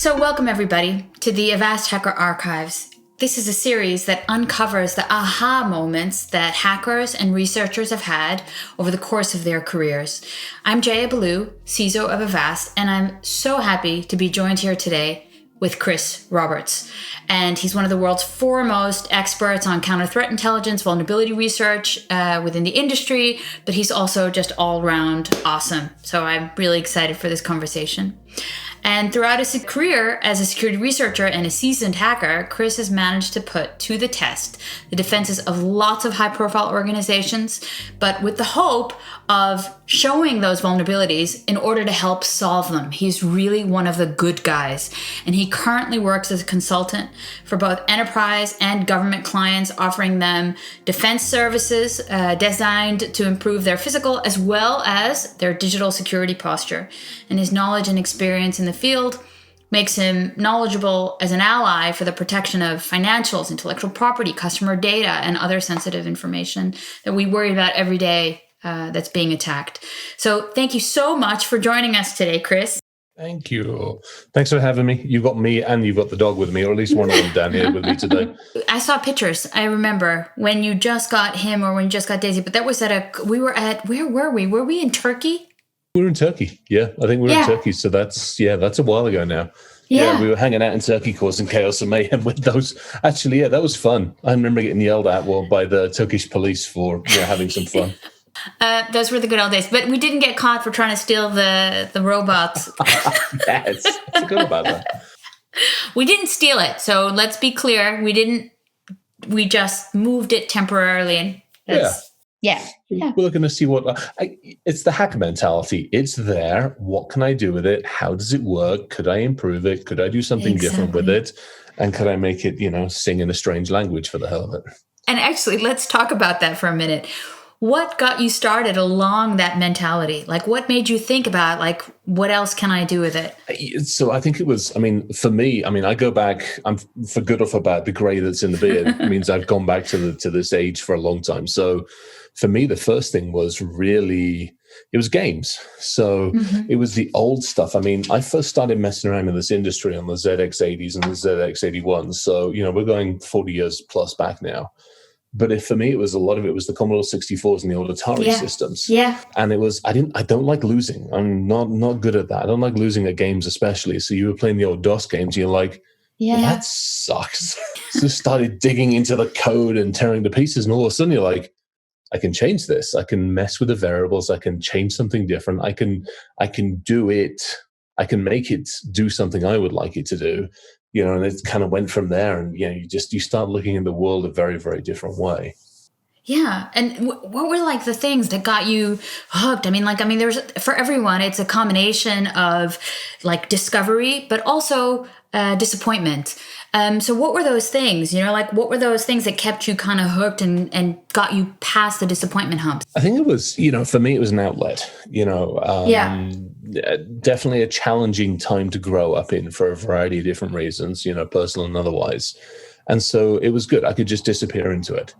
So welcome everybody to the Avast Hacker Archives. This is a series that uncovers the aha moments that hackers and researchers have had over the course of their careers. I'm Jaya Baloo, CISO of Avast, and I'm so happy to be joined here today with Chris Roberts. And he's one of the world's foremost experts on counter-threat intelligence, vulnerability research within the industry, but he's also just all-around awesome. So I'm really excited for this conversation. And throughout his career as a security researcher and a seasoned hacker, Chris has managed to put to the test the defenses of lots of high-profile organizations, but with the hope of showing those vulnerabilities in order to help solve them. He's really one of the good guys, and he currently works as a consultant for both enterprise and government clients, offering them defense services designed to improve their physical as well as their digital security posture. And his knowledge and experience in the field makes him knowledgeable as an ally for the protection of financials, intellectual property, customer data, and other sensitive information that we worry about every day that's being attacked. So thank you so much for joining us today, Chris. Thank you. Thanks for having me. You've got me and you've got the dog with me, or at least one of them down here with me today. I saw pictures. I remember when you just got him or when you just got Daisy, but that was where were we? Were we in Turkey? We were in Turkey. Yeah, I think we were in Turkey. So that's a while ago now. Yeah, we were hanging out in Turkey causing chaos and mayhem with those. Actually, that was fun. I remember getting yelled at by the Turkish police for having some fun. Those were the good old days. But we didn't get caught for trying to steal the robots. Yes, I forgot about that. We didn't steal it. So let's be clear. We didn't. We just moved it temporarily. And Yeah. We're looking to see it's the hacker mentality. It's there. What can I do with it? How does it work? Could I improve it? Could I do something different with it? And could I make it, sing in a strange language for the hell of it? And actually, let's talk about that for a minute. What got you started along that mentality? Like, what made you think about, what else can I do with it? So I think it was, for me, I go back, I'm for good or for bad, the gray that's in the beard means I've gone back to this age for a long time. So for me, the first thing was it was games. So it was the old stuff. I first started messing around in this industry on the ZX80s and the ZX81s. So, we're going 40 years plus back now. But for me, a lot of it was the Commodore 64s and the old Atari systems. Yeah. And it was, I don't like losing. I'm not good at that. I don't like losing at games, especially. So you were playing the old DOS games, and you're like, well, that sucks. So started digging into the code and tearing to pieces. And all of a sudden you're like, I can change this. I can mess with the variables. I can change something different. I can do it. I can make it do something I would like it to do. And it kind of went from there. And, you start looking in the world a very, very different way. Yeah. And what were the things that got you hooked? There's, for everyone, it's a combination of discovery, but also disappointment. So what were those things, what were those things that kept you kind of hooked and got you past the disappointment humps? I think it was, for me, it was an outlet, definitely a challenging time to grow up in for a variety of different reasons, personal and otherwise. And so it was good. I could just disappear into it.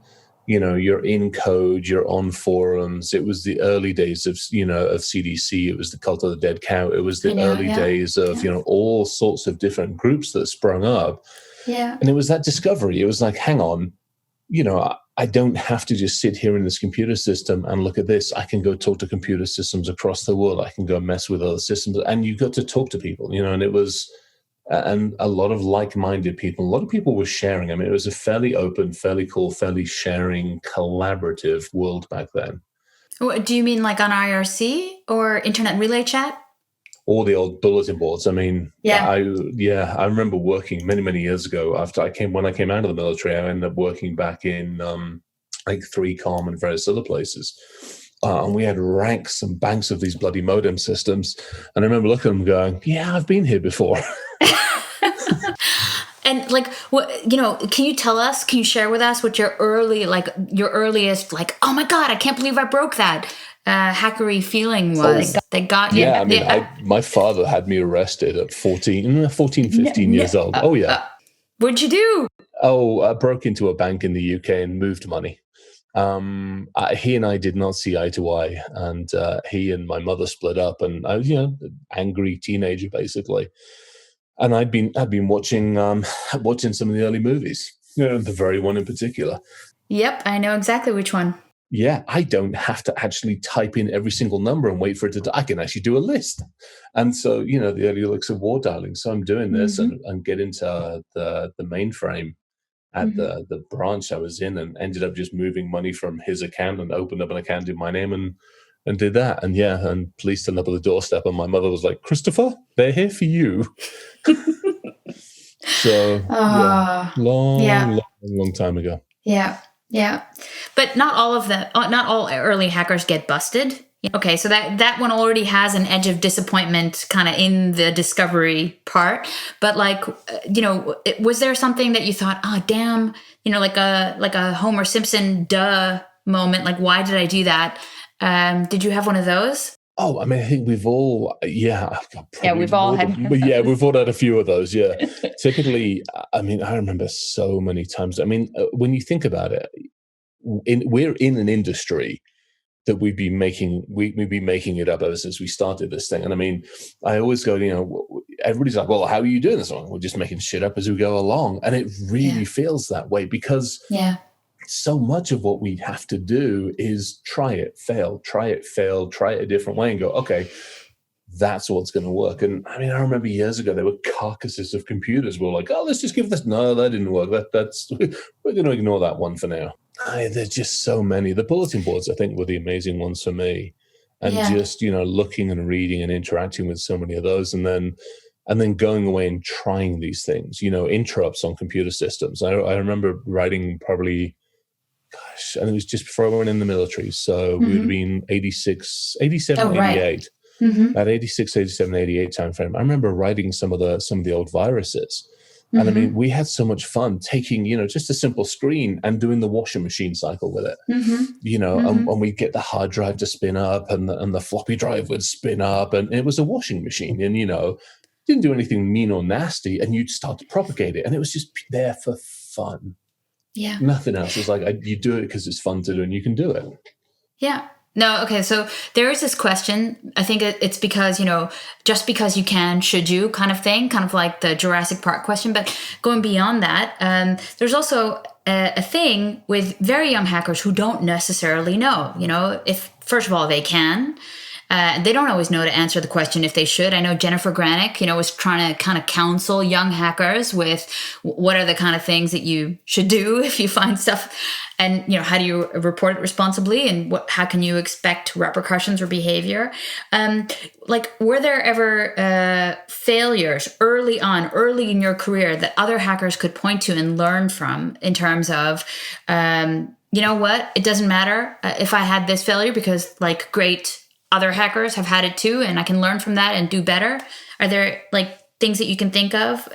You're in code, you're on forums. It was the early days of CDC. It was the cult of the dead cow. It was the early days of, all sorts of different groups that sprung up. Yeah. And it was that discovery. It was like, hang on, I don't have to just sit here in this computer system and look at this. I can go talk to computer systems across the world. I can go mess with other systems. And you got to talk to people, and it was, and a lot of like-minded people. A lot of people were sharing. It was a fairly open, fairly cool, fairly sharing, collaborative world back then. Do you mean on IRC or Internet Relay Chat? All the old bulletin boards. I remember working many, many years ago when I came out of the military. I ended up working back in 3Com and various other places. And we had ranks and banks of these bloody modem systems. And I remember looking at them going, yeah, I've been here before. And can you tell us, can you share with us what your earliest, oh my God, I can't believe I broke that hackery feeling was that got you? My father had me arrested at 14, 15 years old. Oh, yeah. What'd you do? I broke into a bank in the UK and moved money. He and I did not see eye to eye, and he and my mother split up, and I was, angry teenager basically. And I'd been watching watching some of the early movies, the very one in particular. Yep, I know exactly which one. Yeah, I don't have to actually type in every single number and wait for it to. I can actually do a list. And so, the early looks of war dialing. So I'm doing this and get into the mainframe at the branch I was in, and ended up just moving money from his account and opened up an account in my name and did that. And and police turned up at the doorstep, and my mother was like, "Christopher, they're here for you." So long time ago. Yeah. But not all early hackers get busted. Okay, so that one already has an edge of disappointment kind of in the discovery part. But was there something that you thought, oh damn, like a Homer Simpson duh moment, like why did I do that? Did you have one of those? Oh, I mean, I think we've all, we've all had. We've all had a few of those. Yeah, typically, I mean, I remember so many times. I mean, when you think about it, we're in an industry that we'd be making it up ever since we started this thing. And I mean, I always go, everybody's like, well, how are you doing this one? We're just making shit up as we go along. And it really feels that way because so much of what we have to do is try it, fail, try it a different way and go, okay, that's what's going to work. And I mean, I remember years ago, there were carcasses of computers. We're like, oh, let's just give this. No, that didn't work. We're going to ignore that one for now. There's just so many. The bulletin boards, I think, were the amazing ones for me. And just, looking and reading and interacting with so many of those. And then going away and trying these things, interrupts on computer systems. I remember writing probably, and it was just before I went in the military. So we would have been 86, 87, 88. That 86, 87, 88 timeframe. I remember writing some of the old viruses. And I mean, we had so much fun taking, just a simple screen and doing the washing machine cycle with it, and we'd get the hard drive to spin up and the floppy drive would spin up, and it was a washing machine, and, didn't do anything mean or nasty, and you'd start to propagate it. And it was just there for fun. Yeah. Nothing else. It's like, you do it because it's fun to do and you can do it. Yeah. No, okay, so there is this question. I think it's because, just because you can, should you kind of thing, kind of like the Jurassic Park question. But going beyond that, there's also a thing with very young hackers who don't necessarily know, if, first of all, they can. They don't always know to answer the question if they should. I know Jennifer Granick, was trying to kind of counsel young hackers with what are the kind of things that you should do if you find stuff, and how do you report it responsibly, and how can you expect repercussions or behavior. Were there ever failures early in your career that other hackers could point to and learn from in terms of, it doesn't matter if I had this failure because great other hackers have had it too, and I can learn from that and do better? Are there things that you can think of,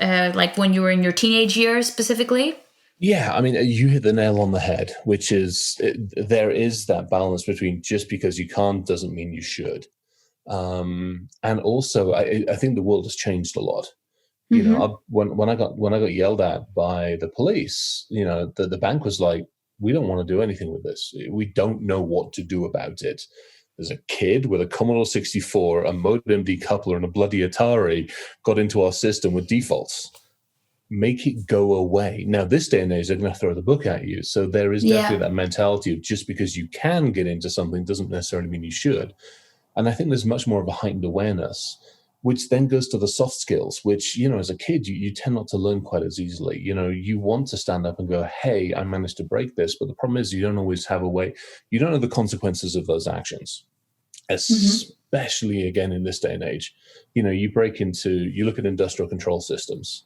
when you were in your teenage years specifically? Yeah, I mean, you hit the nail on the head, which is there is that balance between just because you can't doesn't mean you should. And also, I think the world has changed a lot. When I got yelled at by the police, the bank was like, we don't want to do anything with this. We don't know what to do about it. There's a kid with a Commodore 64, a modem decoupler, and a bloody Atari got into our system with defaults. Make it go away. Now, this day and age, they're going to throw the book at you. So there is definitely that mentality of just because you can get into something doesn't necessarily mean you should. And I think there's much more of a heightened awareness, which then goes to the soft skills, which, as a kid, you tend not to learn quite as easily. You want to stand up and go, hey, I managed to break this. But the problem is you don't always have a way. You don't know the consequences of those actions, especially, again, in this day and age. You look at industrial control systems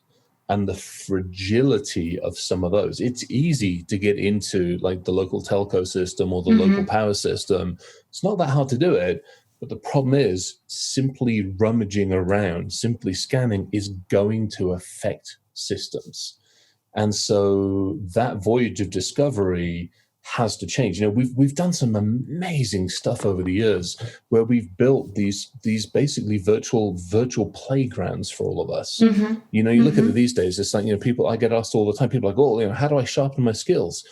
and the fragility of some of those. It's easy to get into the local telco system or the local power system. It's not that hard to do it. But the problem is simply rummaging around, simply scanning is going to affect systems. And so that voyage of discovery has to change. We've done some amazing stuff over the years where we've built these basically virtual playgrounds for all of us. You look at it these days, it's like, people, I get asked all the time, people are like, oh, how do I sharpen my skills?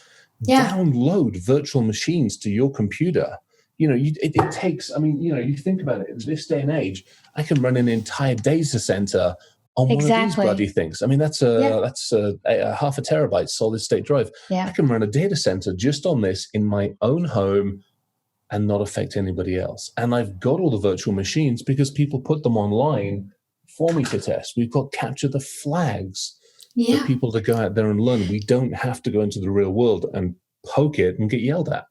Download virtual machines to your computer. It takes, you think about it, in this day and age, I can run an entire data center on one of these Exactly. bloody things. I mean, that's a half a terabyte solid state drive. Yeah. I can run a data center just on this in my own home and not affect anybody else. And I've got all the virtual machines because people put them online for me to test. We've got capture the flags for people to go out there and learn. We don't have to go into the real world and poke it and get yelled at.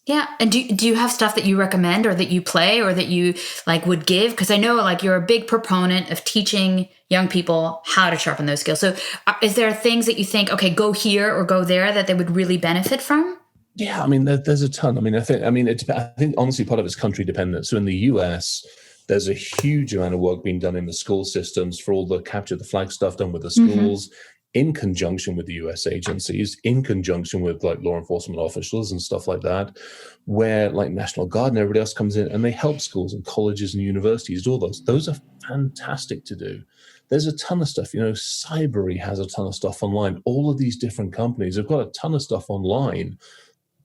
Yeah. And do you have stuff that you recommend or that you play or that you like would give? Because I know like you're a big proponent of teaching young people how to sharpen those skills. So is there things that you think, okay, go here or go there that they would really benefit from? Yeah, I mean, there's a ton. I mean, I think honestly, part of it's country dependent. So in the US, there's a huge amount of work being done in the school systems for all the capture the flag stuff done with the schools, in conjunction with the US agencies, in conjunction with like law enforcement officials and stuff like that, where like National Guard and everybody else comes in and they help schools and colleges and universities do all those. Those are fantastic to do. There's a ton of stuff. Cybery has a ton of stuff online. All of these different companies have got a ton of stuff online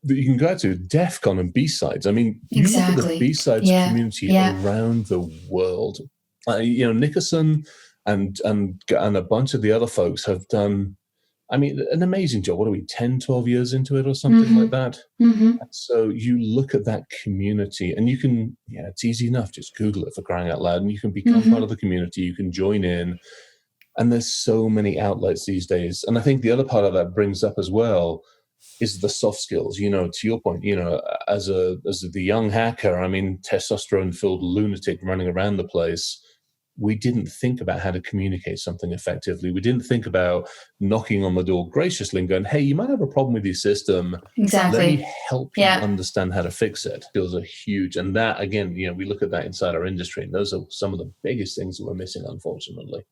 that you can go to. DEF CON and B-Sides. I mean, you look at the B-Sides community around the world. Nickerson and a bunch of the other folks have done, I mean, an amazing job. What are we, 10, 12 years into it or something like that? So you look at that community and you can, it's easy enough. Just Google it, for crying out loud, and you can become part of the community. You can join in. And there's so many outlets these days. And I think the other part of that brings up as well is the soft skills. To your point, as the young hacker, I mean, testosterone-filled lunatic running around the place, we didn't think about how to communicate something effectively. We didn't think about knocking on the door graciously and going, hey, you might have a problem with your system. Exactly. Let me help you understand how to fix it. Those are huge. And that, again, we look at that inside our industry, and those are some of the biggest things that we're missing, unfortunately.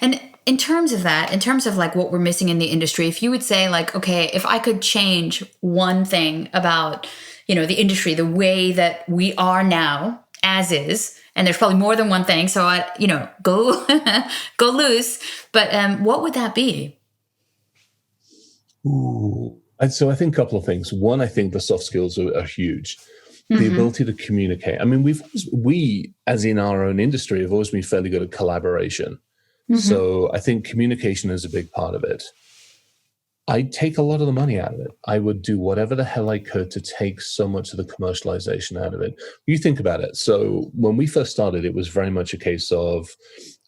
And in terms of that, in terms of like what we're missing in the industry, if you would say like, okay, if I could change one thing about, the industry, the way that we are now as is, and there's probably more than one thing. So go loose. But what would that be? Ooh. So I think a couple of things. One, I think the soft skills are huge. The ability to communicate. I mean, we, as in our own industry, have always been fairly good at collaboration. So I think communication is a big part of it. I'd take a lot of the money out of it. I would do whatever the hell I could to take so much of the commercialization out of it. You think about it. So when we first started, it was very much a case of,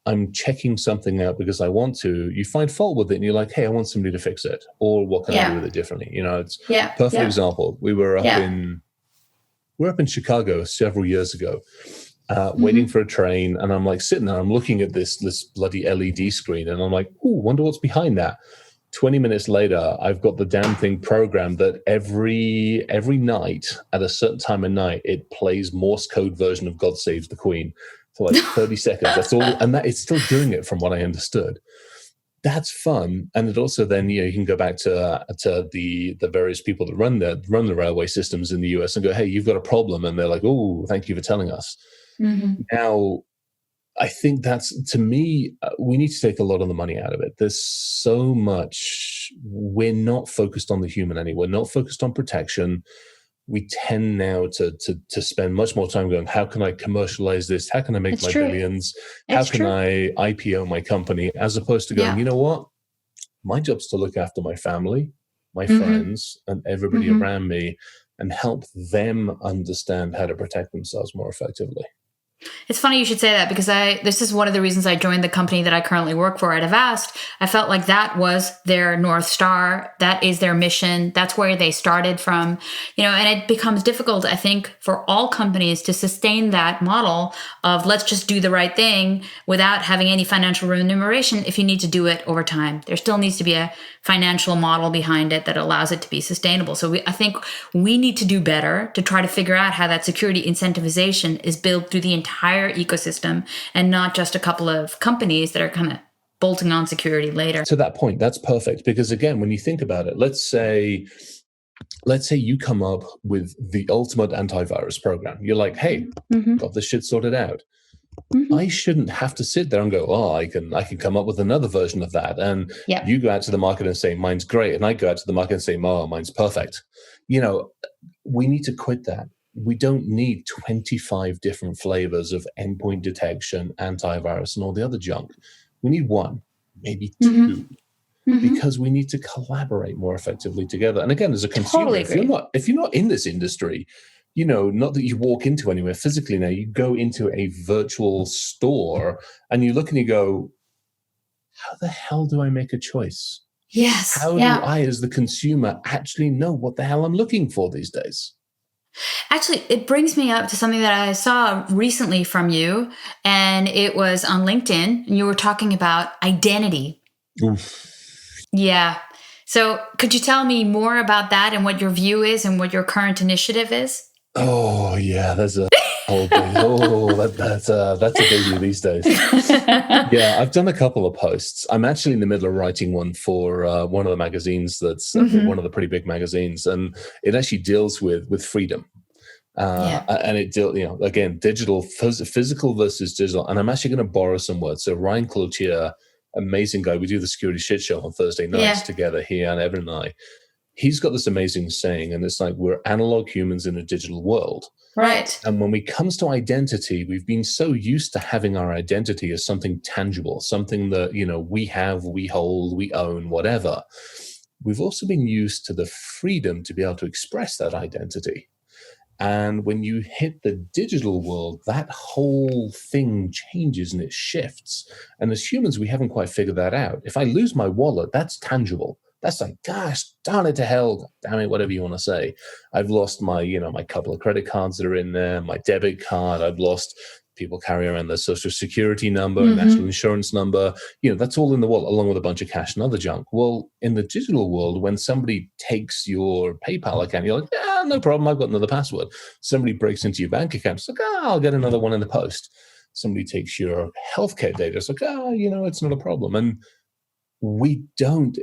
I'm checking something out because I want to. You find fault with it and you're like, hey, I want somebody to fix it. Or what can I do with it differently? It's perfect example. We were up in Chicago several years ago. Waiting for a train, and I'm like sitting there, I'm looking at this bloody LED screen, and I'm like, ooh, wonder what's behind that. 20 minutes later, I've got the damn thing programmed that every night at a certain time of night, it plays Morse code version of God Save the Queen for like 30 seconds. That's all, and that it's still doing it from what I understood. That's fun, and it also then you can go back to the various people that run the railway systems in the US and go, hey, you've got a problem, and they're like, oh, thank you for telling us. Now, I think that's, to me, we need to take a lot of the money out of it. There's so much, we're not focused on the human anymore. We're not focused on protection. We tend now to spend much more time going, how can I commercialize this? How can I make billions? How can I IPO my company? As opposed to going, you know what? My job's to look after my family, my friends, and everybody around me, and help them understand how to protect themselves more effectively. It's funny you should say that, because this is one of the reasons I joined the company that I currently work for at Avast. I felt like that was their North Star. That is their mission. That's where they started from, and it becomes difficult, I think, for all companies to sustain that model of let's just do the right thing without having any financial remuneration if you need to do it over time. There still needs to be a financial model behind it that allows it to be sustainable. So I think we need to do better to try to figure out how that security incentivization is built through the entire ecosystem and not just a couple of companies that are kind of bolting on security later. To that point, that's perfect. Because again, when you think about it, let's say you come up with the ultimate antivirus program. You're like, hey, got this shit sorted out. I shouldn't have to sit there and go, oh, I can come up with another version of that. And you go out to the market and say, mine's great. And I go out to the market and say, oh, mine's perfect. We need to quit that. we don't need 25 different flavors of endpoint detection, antivirus, and all the other junk. We need one, maybe two, because we need to collaborate more effectively together. And again, as a consumer, if you're not in this industry, not that you walk into anywhere physically now, you go into a virtual store and you look and you go, how the hell do I make a choice? Yes. How do I, as the consumer, actually know what the hell I'm looking for these days? Actually, it brings me up to something that I saw recently from you, and it was on LinkedIn, and you were talking about identity. Oof. Yeah. So could you tell me more about that and what your view is and what your current initiative is? Oh, yeah, there's a whole thing. That's a biggie these days. Yeah, I've done a couple of posts. I'm actually in the middle of writing one for one of the magazines that's one of the pretty big magazines, and it actually deals with freedom. And it deals, again, digital, physical versus digital. And I'm actually going to borrow some words. So Ryan Cloutier, amazing guy. We do the Security Shit Show on Thursday nights together, he and Evan and I. He's got this amazing saying, and it's like, we're analog humans in a digital world. Right. And when it comes to identity, we've been so used to having our identity as something tangible, something that, we have, we hold, we own, whatever. We've also been used to the freedom to be able to express that identity. And when you hit the digital world, that whole thing changes and it shifts. And as humans, we haven't quite figured that out. If I lose my wallet, that's tangible. That's like, gosh, darn it to hell, damn it, whatever you want to say. I've lost my, my couple of credit cards that are in there, my debit card. I've lost, people carry around their social security number, national insurance number. That's all in the wallet, along with a bunch of cash and other junk. Well, in the digital world, when somebody takes your PayPal account, you're like, yeah, no problem, I've got another password. Somebody breaks into your bank account, it's like, I'll get another one in the post. Somebody takes your healthcare data, it's like, it's not a problem. And we don't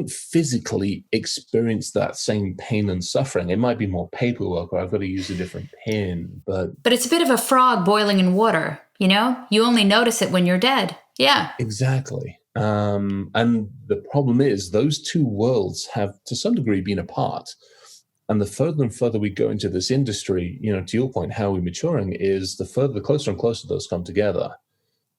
physically experience that same pain and suffering. It might be more paperwork, or I've got to use a different PIN, but it's a bit of a frog boiling in water. You only notice it when you're dead. Yeah, exactly. And the problem is those two worlds have to some degree been apart. And the further and further we go into this industry, to your point, how we're maturing is the closer and closer those come together.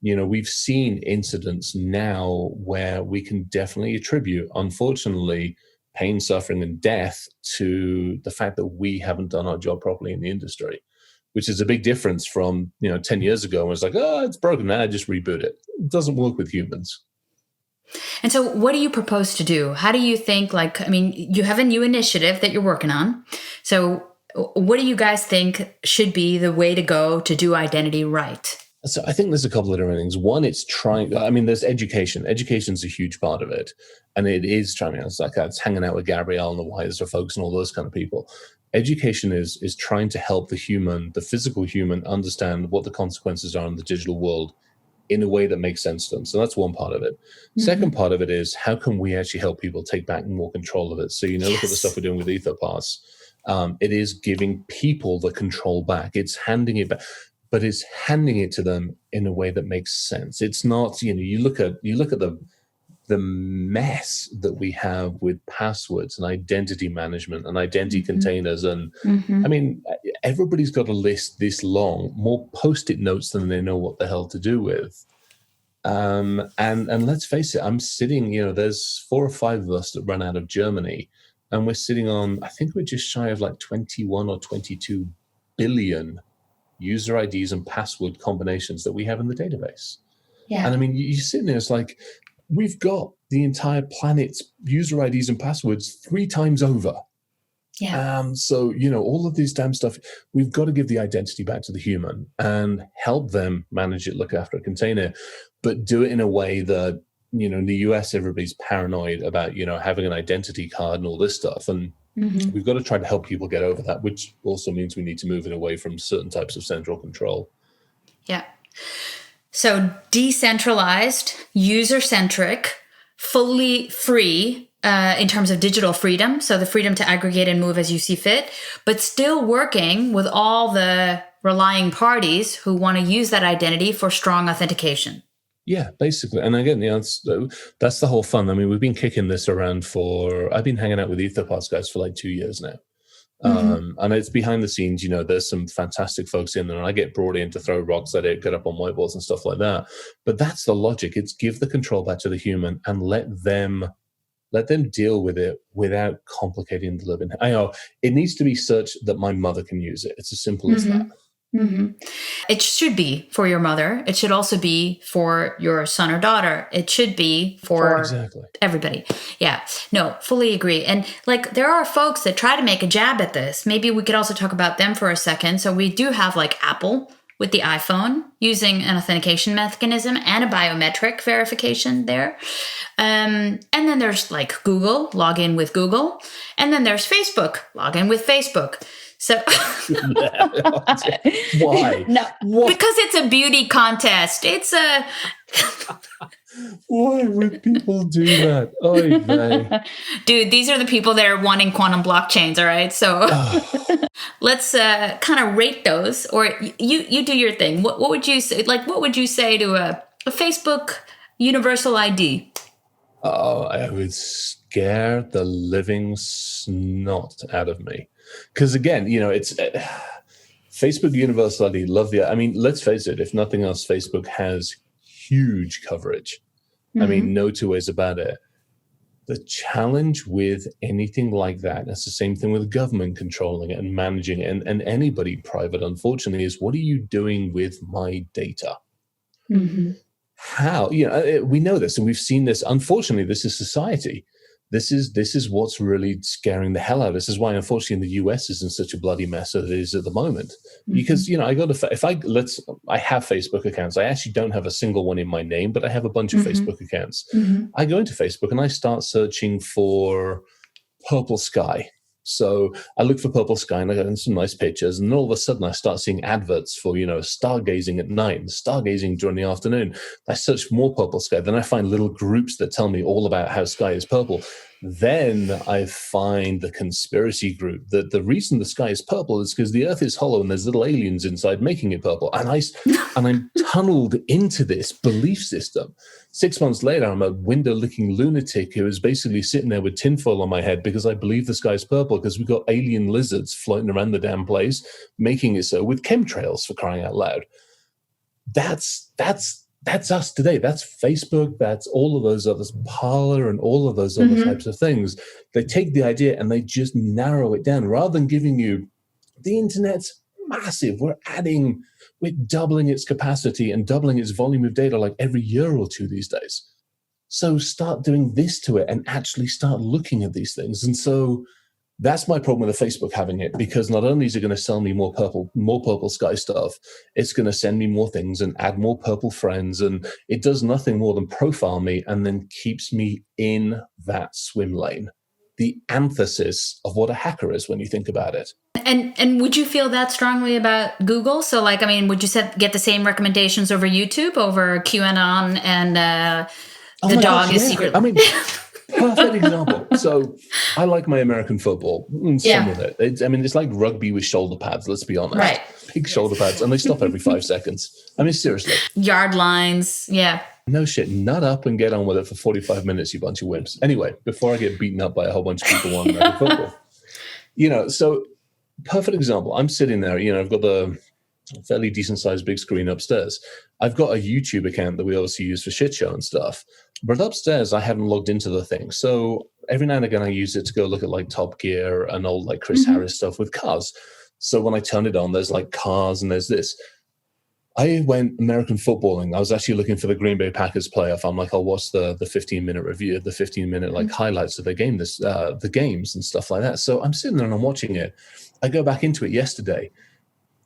We've seen incidents now where we can definitely attribute, unfortunately, pain, suffering, and death to the fact that we haven't done our job properly in the industry, which is a big difference from, 10 years ago when it's like, it's broken now, just reboot it. It doesn't work with humans. And so what do you propose to do? How do you think, you have a new initiative that you're working on. So what do you guys think should be the way to go to do identity right? So I think there's a couple of different things. One, it's there's education. Education's a huge part of it. And it is trying, it's hanging out with Gabrielle and the wiser folks and all those kind of people. Education is trying to help the physical human, understand what the consequences are in the digital world in a way that makes sense to them. So that's one part of it. Second part of it is, how can we actually help people take back more control of it? So, look at the stuff we're doing with EtherPass. It is giving people the control back. It's handing it back. But it's handing it to them in a way that makes sense. It's not, you look at the mess that we have with passwords and identity management and identity containers. And everybody's got a list this long, more Post-it notes than they know what the hell to do with. And let's face it, I'm sitting, there's 4 or 5 of us that run out of Germany, and we're sitting on, I think we're just shy of like 21 or 22 billion user IDs and password combinations that we have in the database. Yeah. And you sit there, it's like, we've got the entire planet's user IDs and passwords 3 times over. Yeah. So, all of these damn stuff, we've got to give the identity back to the human and help them manage it, look after a container, but do it in a way that, in the US, everybody's paranoid about, having an identity card and all this stuff. And we've got to try to help people get over that, which also means we need to move it away from certain types of central control. Yeah. So decentralized, user-centric, fully free in terms of digital freedom. So the freedom to aggregate and move as you see fit, but still working with all the relying parties who want to use that identity for strong authentication. Yeah, basically. And again, that's the whole fun. We've been kicking this around I've been hanging out with EtherPass guys for like 2 years now. And it's behind the scenes, there's some fantastic folks in there, and I get brought in to throw rocks at it, get up on whiteboards and stuff like that. But that's the logic. It's give the control back to the human and let them deal with it without complicating the living. I know it needs to be such that my mother can use it. It's as simple as that. It should be for your mother. It should also be for your son or daughter. It should be for everybody. Yeah, no, fully agree. And like, there are folks that try to make a jab at this. Maybe we could also talk about them for a second. So we do have like Apple with the iPhone using an authentication mechanism and a biometric verification there. And then there's like Google, log in with Google. And then there's Facebook, log in with Facebook. So why? No, because it's a beauty contest. It's a Why would people do that? Oy vey. Dude, these are the people that are wanting quantum blockchains, all right? So let's kind of rate those, or you do your thing. What would you say? Like, what would you say to a Facebook universal ID? Oh, I would scare the living snot out of me. Because again, it's Facebook Universal ID. Let's face it. If nothing else, Facebook has huge coverage. I mean, no two ways about it. The challenge with anything like that, that's the same thing with government controlling it and managing it, and anybody private, unfortunately, is what are you doing with my data? How? We know this, and we've seen this. Unfortunately, this is society. This is what's really scaring the hell out of us. This is why, unfortunately, in the US is in such a bloody mess as it is at the moment. Because I have Facebook accounts. I actually don't have a single one in my name, but I have a bunch of Facebook accounts. I go into Facebook and I start searching for purple sky. So I look for purple sky and I get some nice pictures, and then all of a sudden I start seeing adverts for, stargazing at night and stargazing during the afternoon. I search for more purple sky. Then I find little groups that tell me all about how sky is purple. Then I find the conspiracy group that the reason the sky is purple is because the earth is hollow and there's little aliens inside making it purple. And I'm tunneled into this belief system. 6 months later, I'm a window-licking lunatic who is basically sitting there with tinfoil on my head because I believe the sky's purple because we've got alien lizards floating around the damn place, making it so with chemtrails, for crying out loud. That's us today. That's Facebook. That's all of those others, Parler and all of those other types of things. They take the idea and they just narrow it down rather than giving you the internet's massive. We're doubling its capacity and doubling its volume of data like every year or two these days. So start doing this to it and actually start looking at these things. And so that's my problem with the Facebook having it, because not only is it going to sell me more purple sky stuff, it's going to send me more things and add more purple friends. And it does nothing more than profile me and then keeps me in that swim lane. The antithesis of what a hacker is when you think about it. And would you feel that strongly about Google? So would you get the same recommendations over YouTube, over QAnon and the dog is secret? Perfect example. So I like my American football. Some of it. It's like rugby with shoulder pads, let's be honest. Right. Big shoulder pads, and they stop every 5 seconds. Seriously. Yard lines, yeah. No shit, nut up and get on with it for 45 minutes, you bunch of wimps. Anyway, before I get beaten up by a whole bunch of people on American football. So perfect example. I'm sitting there, I've got the fairly decent sized big screen upstairs. I've got a YouTube account that we obviously use for shit show and stuff. But upstairs, I haven't logged into the thing. So every now and again, I use it to go look at like Top Gear and old like Chris Harris stuff with cars. So when I turn it on, there's like cars and there's this. I went American footballing. I was actually looking for the Green Bay Packers playoff. I'm like, I'll watch the 15-minute review, the 15-minute like highlights of the games and stuff like that. So I'm sitting there and I'm watching it. I go back into it yesterday.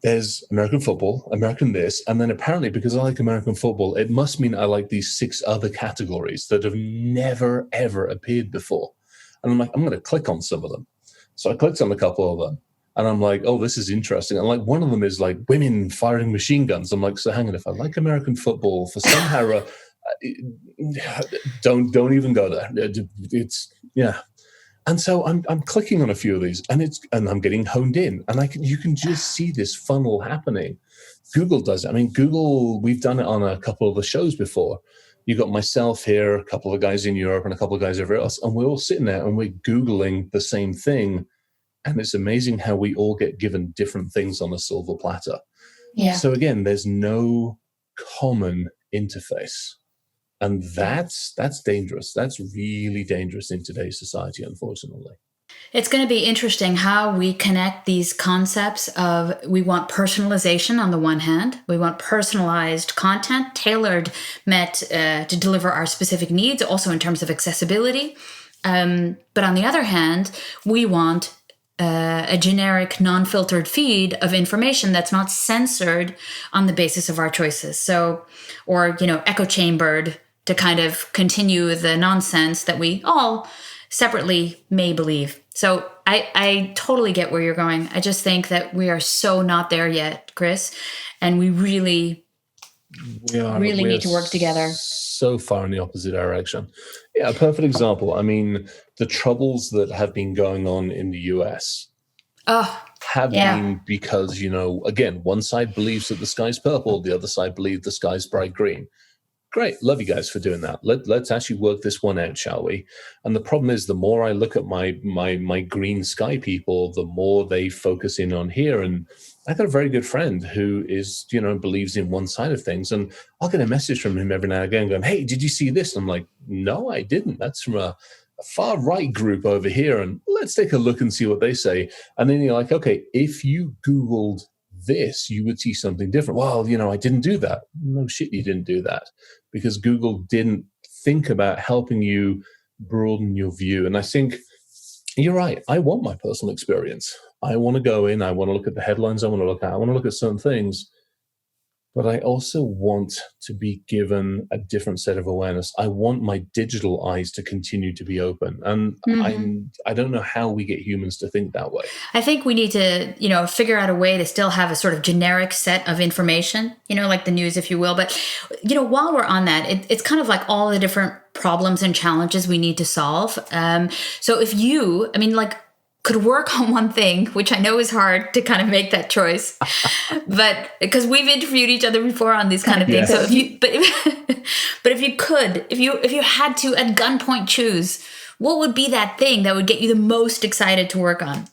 There's American football, American this, and then apparently because I like American football, it must mean I like these 6 other categories that have never, ever appeared before. And I'm like, I'm going to click on some of them. So I clicked on a couple of them, and I'm like, oh, this is interesting. And like one of them is like women firing machine guns. I'm like, so hang on, if I like American football, for somehow, don't even go there. It's, yeah. And so I'm clicking on a few of these, and I'm getting honed in, and you can just see this funnel happening. Google does it. Google, we've done it on a couple of the shows before. You got myself here, a couple of guys in Europe, and a couple of guys everywhere else, and we're all sitting there and we're Googling the same thing, And it's amazing how we all get given different things on a silver platter. Yeah. So again, there's no common interface. And that's dangerous. That's really dangerous in today's society, unfortunately. It's going to be interesting how we connect these concepts of we want personalization on the one hand, we want personalized content tailored met to deliver our specific needs, also in terms of accessibility. But on the other hand, we want a generic, non-filtered feed of information that's not censored on the basis of our choices. So, or, echo chambered to kind of continue the nonsense that we all separately may believe. So I totally get where you're going. I just think that we are so not there yet, Chris, and we really need to work together. So far in the opposite direction. Yeah, a perfect example. I mean, the troubles that have been going on in the US have been because, again, one side believes that the sky's purple, the other side believes the sky's bright green. Great. Love you guys for doing that. Let's actually work this one out, shall we? And the problem is, the more I look at my green sky people, the more they focus in on here. And I got a very good friend who is, believes in one side of things. And I'll get a message from him every now and again going, hey, did you see this? And I'm like, no, I didn't. That's from a far right group over here. And let's take a look and see what they say. And then you're like, okay, if you Googled this, you would see something different. Well, I didn't do that. No shit, you didn't do that, because Google didn't think about helping you broaden your view. And I think you're right. I want my personal experience. I want to go in. I want to look at the headlines. I want to look at certain things. But I also want to be given a different set of awareness. I want my digital eyes to continue to be open. And I don't know how we get humans to think that way. I think we need to, figure out a way to still have a sort of generic set of information, like the news, if you will. But, while we're on that, it's kind of like all the different problems and challenges we need to solve. So if you, could work on one thing, which I know is hard to kind of make that choice, but because we've interviewed each other before on these kind of things. So if you had to at gunpoint choose, what would be that thing that would get you the most excited to work on?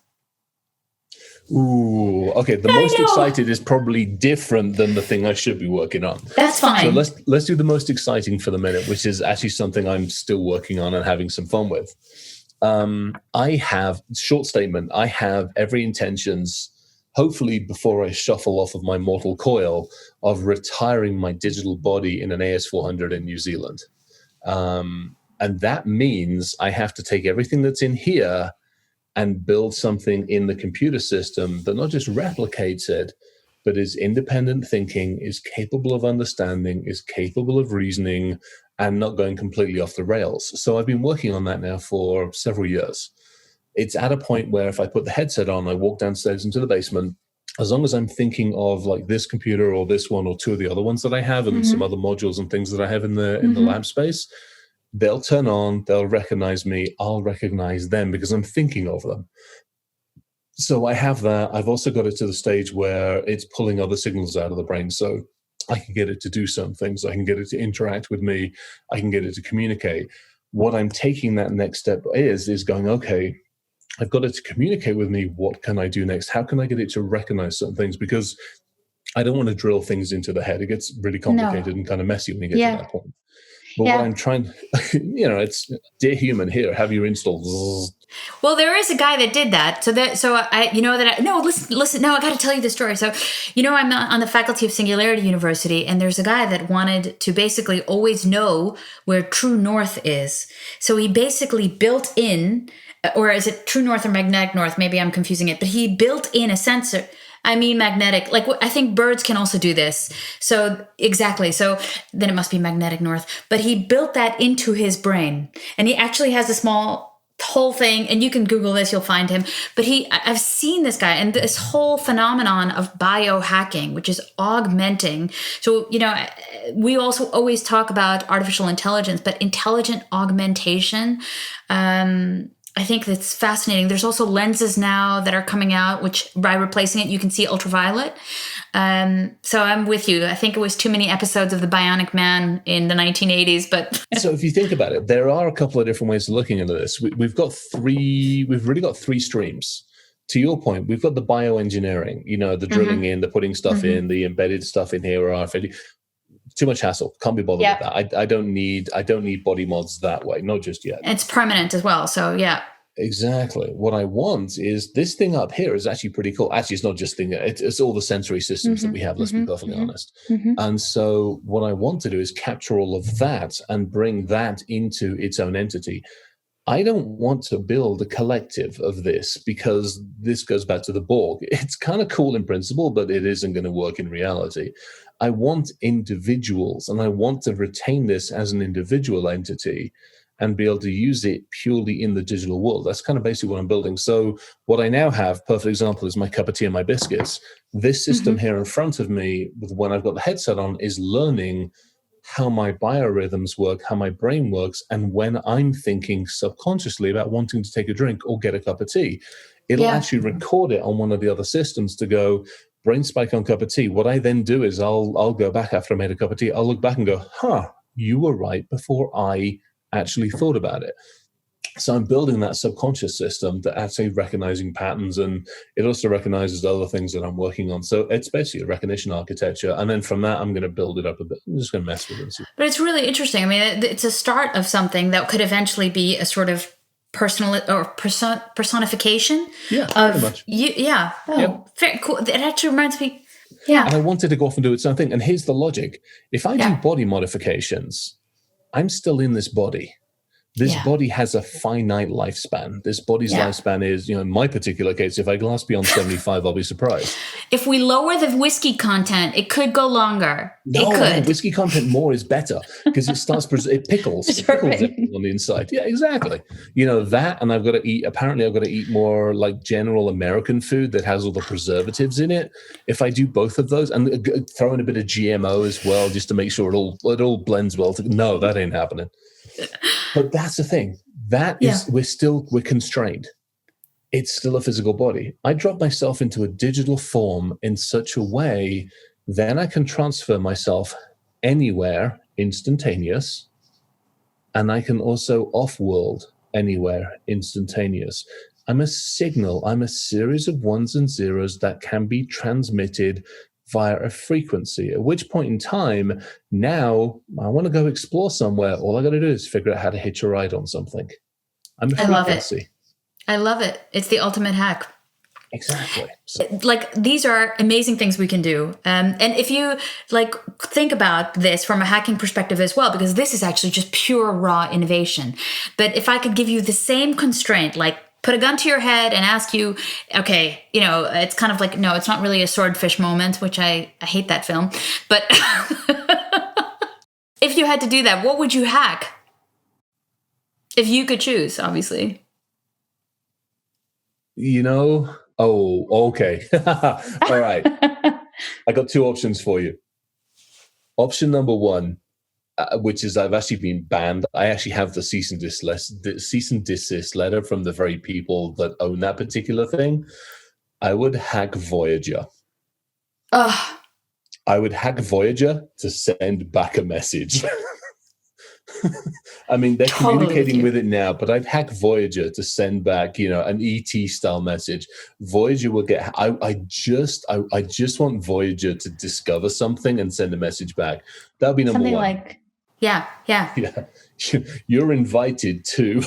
Ooh, okay. The most excited is probably different than the thing I should be working on. That's fine. So let's do the most exciting for the minute, which is actually something I'm still working on and having some fun with. I have every intentions, hopefully before I shuffle off of my mortal coil, of retiring my digital body in an AS400 in New Zealand. And that means I have to take everything that's in here and build something in the computer system that not just replicates it, but is independent thinking, is capable of understanding, is capable of reasoning, and not going completely off the rails. So I've been working on that now for several years. It's at a point where if I put the headset on, I walk downstairs into the basement, as long as I'm thinking of like this computer or this one or two of the other ones that I have and some other modules and things that I have in the lab space, they'll turn on, they'll recognize me, I'll recognize them because I'm thinking of them. So I have that. I've also got it to the stage where it's pulling other signals out of the brain. So I can get it to do some things. I can get it to interact with me. I can get it to communicate. What I'm taking that next step is going, okay, I've got it to communicate with me. What can I do next? How can I get it to recognize certain things? Because I don't want to drill things into the head. It gets really complicated and kind of messy when you get to that point. But what I'm trying, it's dear human, here, have you installed. Well, there is a guy that did that. Listen, I got to tell you the story. So, I'm on the faculty of Singularity University, and there's a guy that wanted to basically always know where true north is. So he basically built in, or is it true north or magnetic north? Maybe I'm confusing it, but he built in a sensor. I mean, magnetic, like I think birds can also do this. So exactly. So then it must be magnetic north, but he built that into his brain, and he actually has a small whole thing, and you can Google this, you'll find him. But I've seen this guy, and this whole phenomenon of biohacking, which is augmenting. So, we also always talk about artificial intelligence, but intelligent augmentation, I think that's fascinating. There's also lenses now that are coming out, which by replacing it, you can see ultraviolet. So I'm with you. I think it was too many episodes of The Bionic Man in the 1980s, but. So if you think about it, there are a couple of different ways of looking into this. We've really got three streams. to your point, we've got the bioengineering, the drilling in, the putting stuff in, the embedded stuff in here, or RFID. Too much hassle. Can't be bothered with that. I don't need body mods that way. Not just yet. It's permanent as well. So yeah. Exactly. What I want is this thing up here is actually pretty cool. Actually, it's not just thing. It's all the sensory systems that we have. Let's be perfectly honest. And so what I want to do is capture all of that and bring that into its own entity. I don't want to build a collective of this, because this goes back to the Borg. It's kind of cool in principle, but it isn't going to work in reality. I want individuals, and I want to retain this as an individual entity and be able to use it purely in the digital world. That's kind of basically what I'm building. So what I now have, perfect example, is my cup of tea and my biscuits. This system here in front of me, when I've got the headset on, is learning how my biorhythms work, how my brain works, and when I'm thinking subconsciously about wanting to take a drink or get a cup of tea, it'll actually record it on one of the other systems to go, brain spike on cup of tea. What I then do is I'll go back after I made a cup of tea. I'll look back and go, you were right before I actually thought about it. So I'm building that subconscious system that actually recognizing patterns, and it also recognizes other things that I'm working on. So it's basically a recognition architecture. And then from that, I'm going to build it up a bit. I'm just going to mess with it. But it's really interesting. I mean, it's a start of something that could eventually be a sort of personal or personification. Yeah, of pretty much. Yeah. Oh, very cool. It actually reminds me. Yeah. And I wanted to go off and do its own thing. And here's the logic. If I do body modifications, I'm still in this body. This body has a finite lifespan. This body's lifespan is, in my particular case, if I last beyond 75, I'll be surprised. If we lower the whiskey content, it could go longer. No, it could. Whiskey content more is better, because it pickles. It pickles everything on the inside. Yeah, exactly. That, and I've got to eat more like general American food that has all the preservatives in it. If I do both of those and throw in a bit of GMO as well, just to make sure it all blends well. No, that ain't happening. But that's the thing. That is, we're constrained. It's still a physical body. I drop myself into a digital form in such a way, then I can transfer myself anywhere, instantaneous, and I can also off-world, anywhere, instantaneous. I'm a signal. I'm a series of ones and zeros that can be transmitted via a frequency, at which point in time, now I want to go explore somewhere. All I got to do is figure out how to hitch a ride on something. I'm a frequency. I love it. It's the ultimate hack. Exactly. So. These are amazing things we can do. And if you think about this from a hacking perspective as well, because this is actually just pure raw innovation. But if I could give you the same constraint, put a gun to your head and ask you, okay, it's kind of like, no, it's not really a swordfish moment, which I hate that film. But if you had to do that, what would you hack? If you could choose, obviously. Okay. All right. I got two options for you. Option number one, which is I've actually been banned. I actually have the cease and desist letter from the very people that own that particular thing. I would hack Voyager. Ugh. I would hack Voyager to send back a message. I mean, they're communicating with it now, but I'd hack Voyager to send back, an ET style message. Voyager will get. I just want Voyager to discover something and send a message back. That would be number something one. Yeah. You're invited to.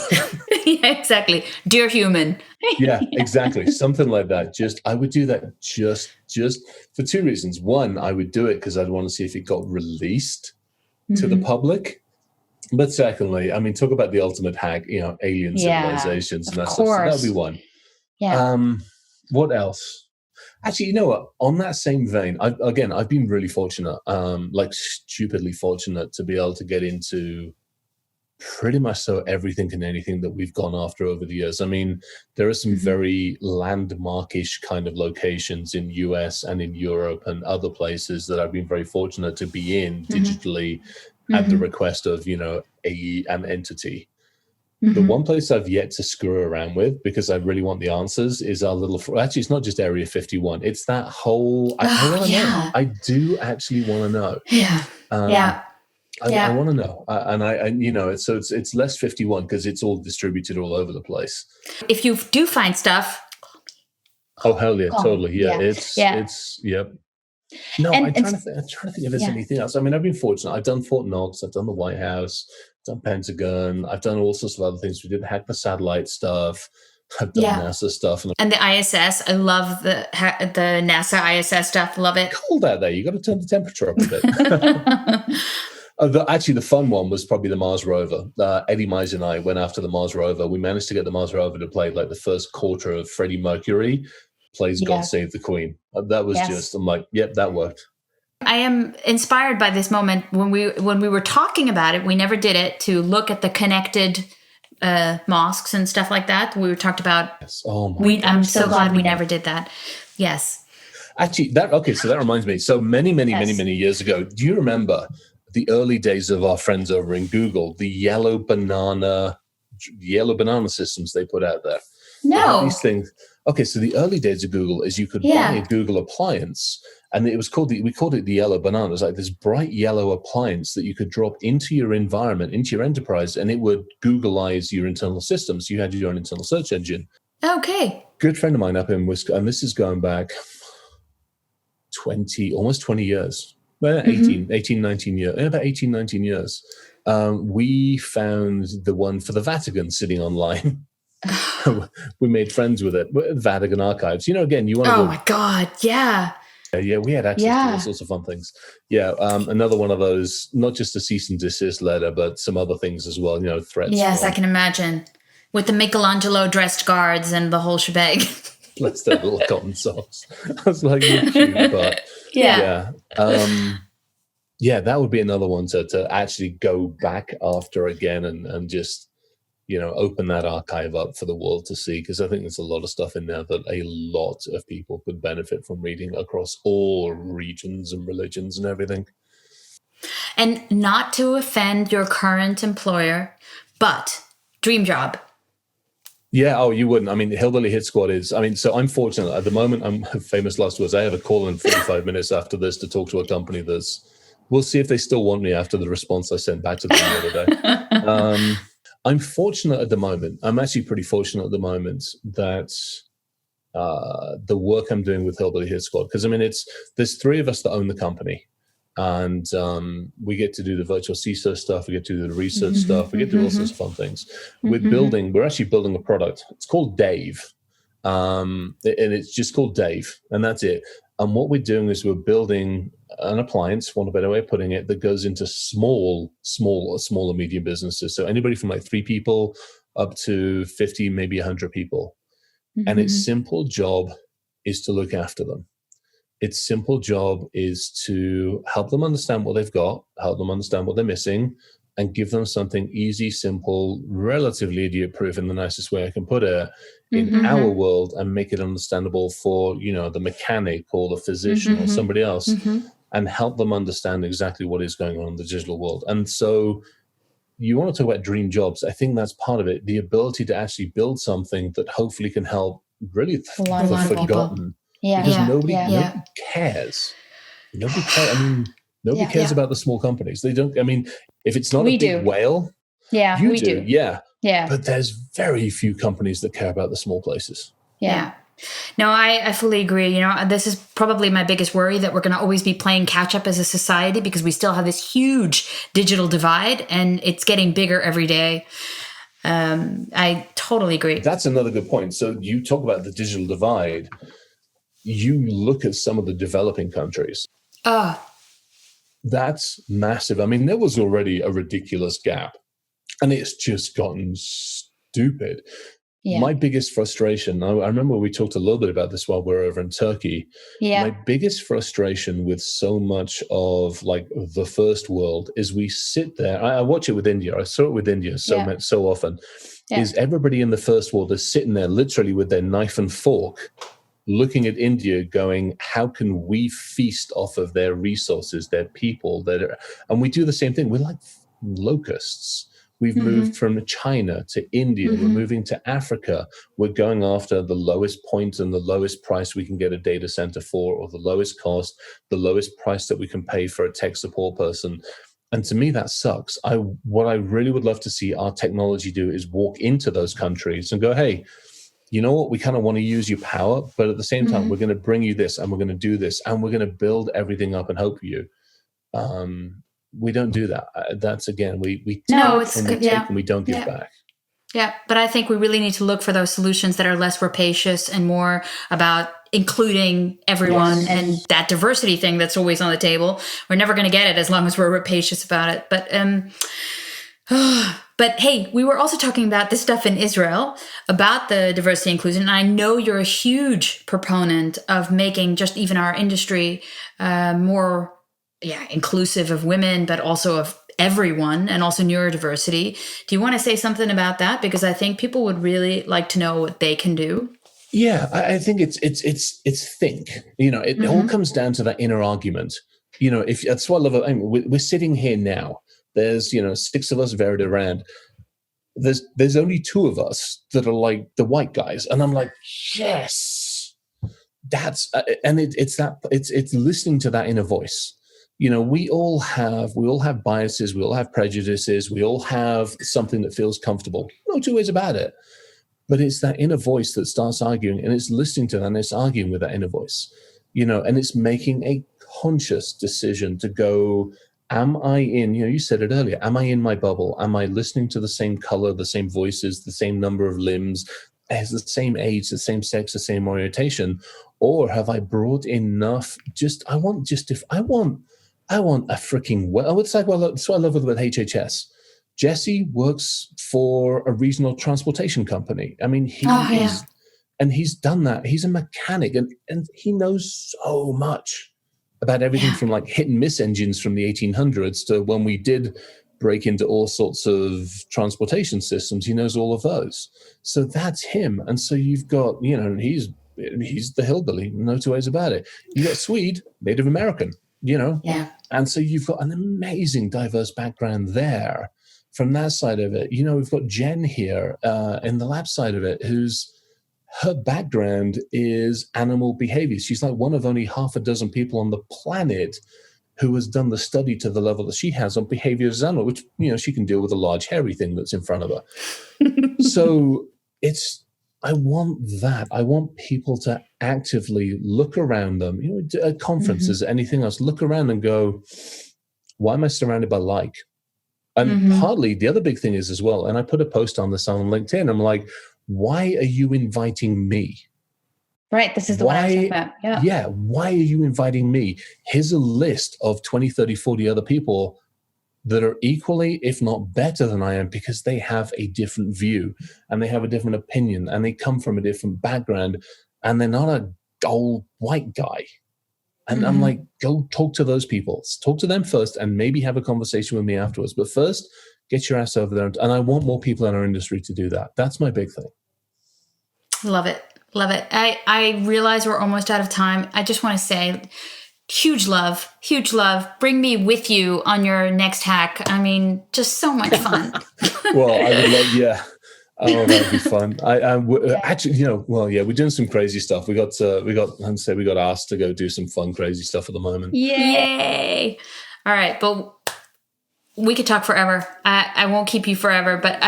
Yeah, exactly. Dear human. Yeah, exactly. Something like that. I would do that just for two reasons. One, I would do it because I'd want to see if it got released to the public. But secondly, I mean, talk about the ultimate hack, alien civilizations and that stuff. So that would be one. Yeah. What else? Actually, you know what? On that same vein, I've been really fortunate, stupidly fortunate to be able to get into pretty much so everything and anything that we've gone after over the years. I mean, there are some very landmarkish kind of locations in US and in Europe and other places that I've been very fortunate to be in digitally at the request of, an entity. The one place I've yet to screw around with, because I really want the answers, is our little. Actually, it's not just Area 51. It's that whole. I want to know. I do actually want to know. I want to know, it's less 51 because it's all distributed all over the place. If you do find stuff, Oh, hell yeah, gone. totally. Yeah, Yeah. it's yep. No, I'm trying to think if there's anything else. I mean, I've been fortunate. I've done Fort Knox, I've done the White House, I've done Pentagon, I've done all sorts of other things. We did hack the satellite stuff. I've done NASA stuff. And the ISS. I love the NASA ISS stuff. Love it. Cold out there. You got to turn the temperature up a bit. Actually, the fun one was probably the Mars rover. Eddie Mize and I went after the Mars rover. We managed to get the Mars rover to play like the first quarter of Freddie Mercury plays God Save the Queen. That was just, I'm like, yep, that worked. I am inspired by this moment. When we were talking about it, we never did it, to look at the connected mosques and stuff like that. We talked about. Yes. Oh my I'm so glad we never did that. Yes. Actually, so that reminds me. So many years ago, do you remember the early days of our friends over in Google, the yellow banana systems they put out there? No. These things. Okay, so the early days of Google is you could buy a Google appliance, and it was we called it the yellow banana. It was like this bright yellow appliance that you could drop into your environment, into your enterprise, and it would Googleize your internal systems. You had your own internal search engine. Okay. Good friend of mine up in Wisconsin, and this is going back almost 20 years. Well, 19 years, about 18, 19 years. We found the one for the Vatican sitting online. We made friends with it. Vatican Archives. Again, you want to. Oh my God! Yeah. Yeah, we had access to all sorts of fun things. Yeah, another one of those. Not just a cease and desist letter, but some other things as well. Threats. Yes, I can imagine, with the Michelangelo dressed guards and the whole shebang. Bless their little cotton socks. I was like, you're cute, but yeah. That would be another one to actually go back after again and just. Open that archive up for the world to see, because I think there's a lot of stuff in there that a lot of people could benefit from reading across all regions and religions and everything. And not to offend your current employer, but dream job. Yeah, you wouldn't. I mean, Hillbilly Hit Squad is, so I'm fortunate. At the moment, I'm famous last words. I have a call in 45 minutes after this to talk to a company we'll see if they still want me after the response I sent back to them the other day. I'm fortunate at the moment. I'm actually pretty fortunate at the moment that the work I'm doing with Hillbilly Hit Squad, because there's three of us that own the company, and we get to do the virtual CISO stuff. We get to do the research stuff. We get to do all sorts of fun things. We're actually building a product. It's called Dave, and it's just called Dave, and that's it. And what we're doing is we're building an appliance, one better way of putting it, that goes into small or medium businesses. So anybody from like 3 people up to 50, maybe 100 people. And its simple job is to look after them. Its simple job is to help them understand what they've got, help them understand what they're missing, and give them something easy, simple, relatively idiot-proof in the nicest way I can put it, in our world, and make it understandable for, the mechanic or the physician or somebody else, and help them understand exactly what is going on in the digital world. And so you want to talk about dream jobs. I think that's part of it, the ability to actually build something that hopefully can help really the forgotten. Because nobody cares. Nobody cares. Nobody cares about the small companies. They don't. If it's not a big whale, you do. Yeah. But there's very few companies that care about the small places. Yeah. No, I fully agree. This is probably my biggest worry, that we're going to always be playing catch up as a society, because we still have this huge digital divide, and it's getting bigger every day. I totally agree. That's another good point. So you talk about the digital divide. You look at some of the developing countries. That's massive. There was already a ridiculous gap, and it's just gotten stupid. Yeah. My biggest frustration, I remember we talked a little bit about this while we were over in Turkey. Yeah. My biggest frustration with so much of like the first world is we sit there. I watch it with India. I saw it with India so often. Yeah. Is everybody in the first world is sitting there literally with their knife and fork, looking at India going, how can we feast off of their resources, their people? And we do the same thing. We're like locusts. We've moved from China to India. We're moving to Africa. We're going after the lowest point and the lowest price we can get a data center for, or the lowest cost, the lowest price that we can pay for a tech support person. And to me, that sucks. What I really would love to see our technology do is walk into those countries and go, hey, you know what, we kind of want to use your power, but at the same time, we're going to bring you this, and we're going to do this, and we're going to build everything up and hope for you. We don't do that. That's, again, we take and we don't give back. Yeah, but I think we really need to look for those solutions that are less rapacious and more about including everyone and that diversity thing that's always on the table. We're never going to get it as long as we're rapacious about it. But hey, we were also talking about this stuff in Israel about the diversity inclusion. And I know you're a huge proponent of making just even our industry more inclusive of women, but also of everyone, and also neurodiversity. Do you want to say something about that? Because I think people would really like to know what they can do. Yeah, I think it's think. It all comes down to that inner argument. If that's what I love. We're sitting here now. There's 6 of us varied around. There's only 2 of us that are like the white guys, and I'm like, yes, that's and it's listening to that inner voice. We all have biases, we all have prejudices, we all have something that feels comfortable. No 2 ways about it. But it's that inner voice that starts arguing, and it's listening to that, and it's arguing with that inner voice, and it's making a conscious decision to go, am I in, you said it earlier, am I in my bubble? Am I listening to the same color, the same voices, the same number of limbs, has the same age, the same sex, the same orientation? Or have I brought enough, I want a freaking, that's what I love about HHS. Jesse works for a regional transportation company. I mean, he's done that. He's a mechanic, and he knows so much about everything from like hit and miss engines from the 1800s to when we did break into all sorts of transportation systems. He knows all of those. So that's him. And so you've got, he's the hillbilly, no 2 ways about it. You got Swede, Native American, and so you've got an amazing diverse background there. From that side of it, we've got Jen here in the lab side of it, her background is animal behavior. She's like one of only half a dozen people on the planet who has done the study to the level that she has on behavior as an animal, which, she can deal with a large hairy thing that's in front of her. So I want that. I want people to actively look around them, at conferences, anything else, look around and go, why am I surrounded by like? And partly the other big thing is as well, and I put a post on this on LinkedIn, I'm like, why are you inviting me? Right. This is the one I was talking about. Yeah. Yeah. Why are you inviting me? Here's a list of 20, 30, 40 other people that are equally, if not better than I am, because they have a different view and they have a different opinion and they come from a different background and they're not a old white guy. And I'm like, go talk to those people. Talk to them first and maybe have a conversation with me afterwards. But first, get your ass over there. And I want more people in our industry to do that. That's my big thing. Love it. Love it. I realize we're almost out of time. I just want to say huge love. Bring me with you on your next hack. I mean, just so much fun. Well, I would love, oh, that'd be fun. Actually, we're doing some crazy stuff. We got asked to go do some fun, crazy stuff at the moment. Yay! All right, but we could talk forever. I won't keep you forever, but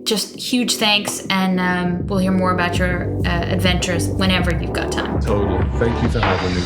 just huge thanks, and we'll hear more about your adventures whenever you've got time. Totally. Thank you for having me.